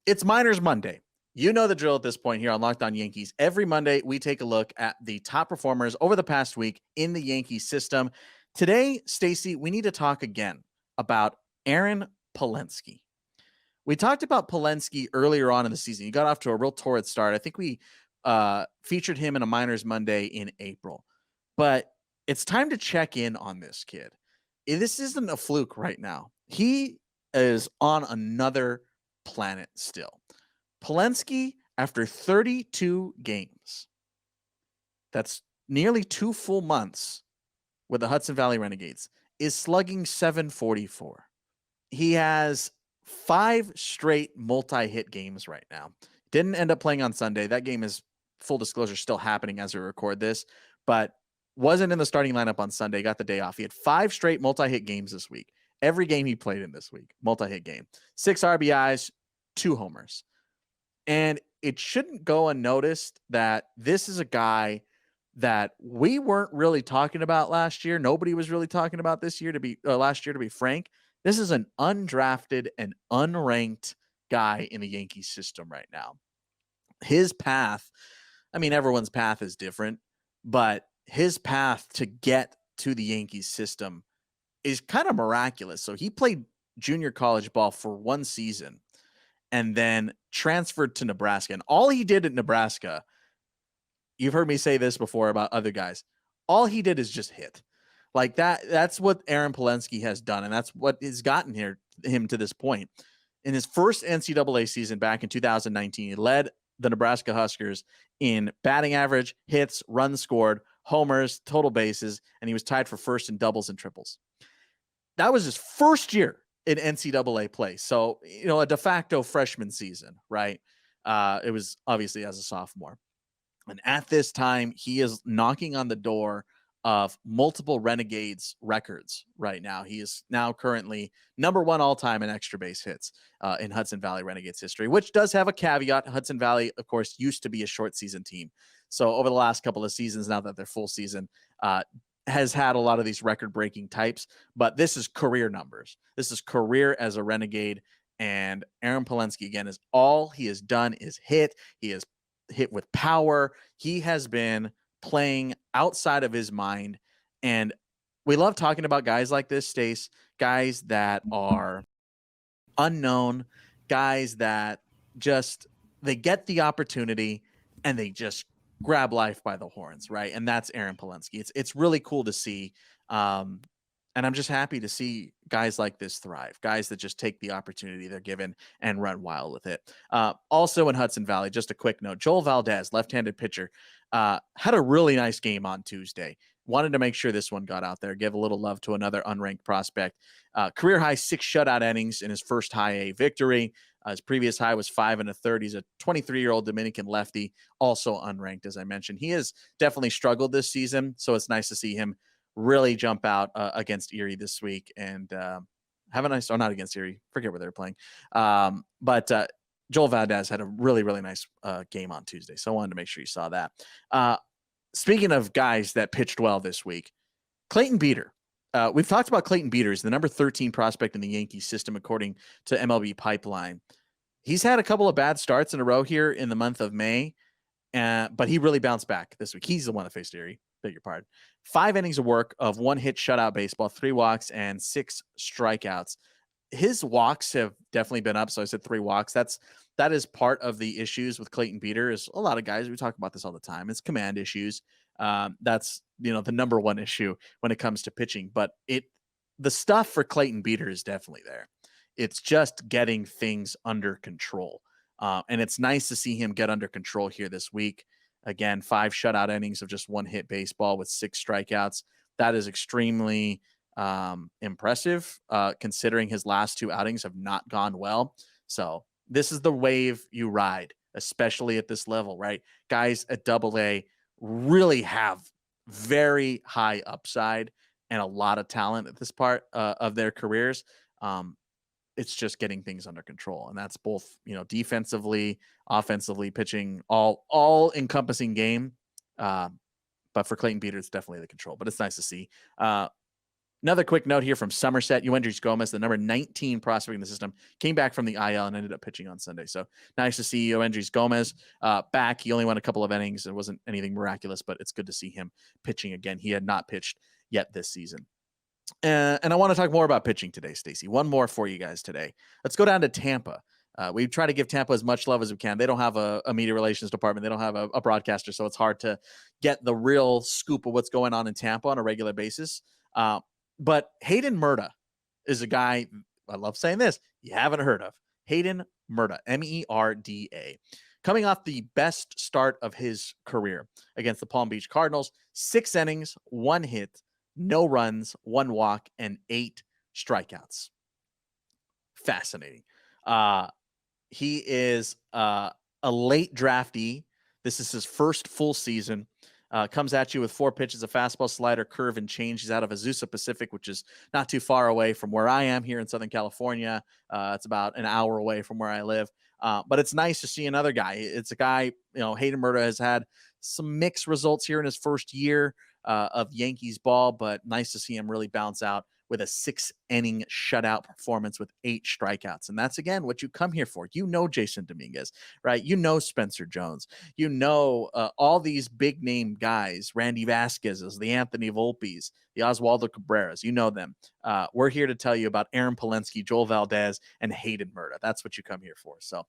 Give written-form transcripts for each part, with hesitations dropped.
It's Minors Monday. You know the drill at this point here on Locked On Yankees. Every Monday, we take a look at the top performers over the past week in the Yankees system. Today, Stacey, we need to talk again about Aaron Palensky. We talked about Palensky earlier on in the season. He got off to a real torrid start. I think we featured him in a Minors Monday in April. But it's time to check in on this kid. This isn't a fluke right now. He is on another planet still. Palensky, after 32 games, that's nearly 2 full months with the Hudson Valley Renegades, is slugging .744. He has 5 straight multi-hit games right now. Didn't end up playing on Sunday. That game is, full disclosure, still happening as we record this, but wasn't in the starting lineup on Sunday, got the day off. He had 5 straight multi-hit games this week. Every game he played in this week, multi-hit game. 6 RBIs, 2 homers. And it shouldn't go unnoticed that this is a guy that we weren't really talking about last year. Nobody was really talking about this year last year, to be frank. This is an undrafted and unranked guy in the Yankees system right now. His path, I mean, everyone's path is different, but his path to get to the Yankees system is kind of miraculous. So he played junior college ball for 1 season and then transferred to Nebraska. And all he did at Nebraska, you've heard me say this before about other guys, all he did is just hit. Like that's what Aaron Palensky has done, and that's what has gotten him to this point. In his first NCAA season back in 2019, he led the Nebraska Huskers in batting average, hits, runs scored, homers, total bases, and he was tied for first in doubles and triples. That was his first year in NCAA play. So, a de facto freshman season, right? It was obviously as a sophomore. And at this time, he is knocking on the door of multiple Renegades records right now. He is now currently number 1 all-time in extra base hits in Hudson Valley Renegades history, which does have a caveat. Hudson Valley, of course, used to be a short season team. So over the last couple of seasons, now that they're full season, has had a lot of these record-breaking types, but this is career numbers. This is career as a Renegade, and Aaron Palensky, again, is all he has done is hit. He has hit with power. He has been playing outside of his mind, and we love talking about guys like this, Stace, guys that are unknown, guys that just, they get the opportunity and they just grab life by the horns, right? And that's Aaron Palensky. It's really cool to see. And I'm just happy to see guys like this thrive, guys that just take the opportunity they're given and run wild with it. Also in Hudson Valley, just a quick note, Joel Valdez, left-handed pitcher, had a really nice game on Tuesday. Wanted to make sure this one got out there, give a little love to another unranked prospect. Career high 6 shutout innings in his first high A victory. His previous high was 5 1/3. He's a 23-year-old Dominican lefty, also unranked, as I mentioned. He has definitely struggled this season, so it's nice to see him really jump out against Erie this week and have a nice, or not against Erie, forget where they're playing. But Joel Valdez had a really, really nice game on Tuesday, so I wanted to make sure you saw that. Speaking of guys that pitched well this week, Clayton Beeter. We've talked about Clayton Beeter. He's the number 13 prospect in the Yankees system, according to MLB Pipeline. He's had a couple of bad starts in a row here in the month of May, but he really bounced back this week. He's the one that faced Erie. Beg your pardon. 5 innings of work of 1 hit shutout baseball, 3 walks, and 6 strikeouts. His walks have definitely been up. So I said 3 walks. That is part of the issues with Clayton Beeter. Is a lot of guys, we talk about this all the time. It's command issues. That's the number one issue when it comes to pitching. But the stuff for Clayton Beeter is definitely there. It's just getting things under control. And it's nice to see him get under control here this week. Again, 5 shutout innings of just 1 hit baseball with 6 strikeouts. That is extremely impressive, considering his last 2 outings have not gone well. So this is the wave you ride, especially at this level, right? Guys at AA really have very high upside and a lot of talent at this part of their careers. It's just getting things under control, and that's both defensively, offensively, pitching, all encompassing game. But for Clayton Beeter, it's definitely the control. But it's nice to see. Another quick note here from Somerset. Yoendrys Gomez, the number 19 prospect in the system, came back from the IL and ended up pitching on Sunday. So nice to see Yoendrys Gomez back. He only won a couple of innings. It wasn't anything miraculous, but it's good to see him pitching again. He had not pitched yet this season. And I want to talk more about pitching today, Stacey. One more for you guys today. Let's go down to Tampa. We try to give Tampa as much love as we can. They don't have a media relations department. They don't have a broadcaster, so it's hard to get the real scoop of what's going on in Tampa on a regular basis. But Hayden Merda is a guy, I love saying this, you haven't heard of. Hayden Merda, Merda. Coming off the best start of his career against the Palm Beach Cardinals, 6 innings, 1 hit, no runs, 1 walk, and 8 strikeouts. Fascinating. He is a late draftee. This is his first full season. Comes at you with 4 pitches, a fastball, slider, curve, and change. He's out of Azusa Pacific, which is not too far away from where I am here in Southern California. It's about an hour away from where I live. But it's nice to see another guy. It's a guy, Hayden Merda has had some mixed results here in his first year of Yankees ball, but nice to see him really bounce out with a 6-inning shutout performance with 8 strikeouts. And that's, again, what you come here for. Jason Dominguez, right? Spencer Jones. All these big-name guys, Randy Vasquez's, the Anthony Volpes, the Oswaldo Cabreras. You know them. We're here to tell you about Aaron Palensky, Joel Valdez, and Hayden Merda. That's what you come here for. So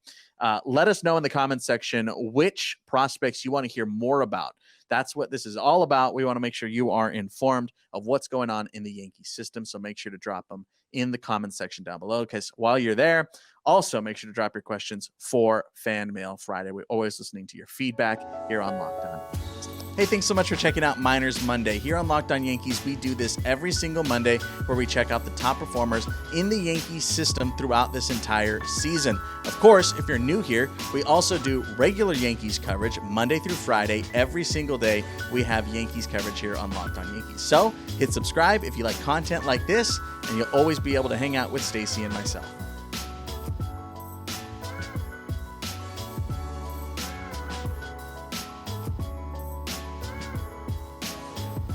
let us know in the comments section which prospects you want to hear more about. That's what this is all about. We want to make sure you are informed of what's going on in the Yankee system. So make sure to drop them in the comment section down below, because while you're there, also make sure to drop your questions for Fan Mail Friday. We're always listening to your feedback here on Locked On. Hey, thanks so much for checking out Miners Monday. Here on Locked On Yankees, we do this every single Monday where we check out the top performers in the Yankees system throughout this entire season. Of course, if you're new here, we also do regular Yankees coverage Monday through Friday. Every single day, we have Yankees coverage here on Locked On Yankees. So hit subscribe if you like content like this, and you'll always be able to hang out with Stacey and myself.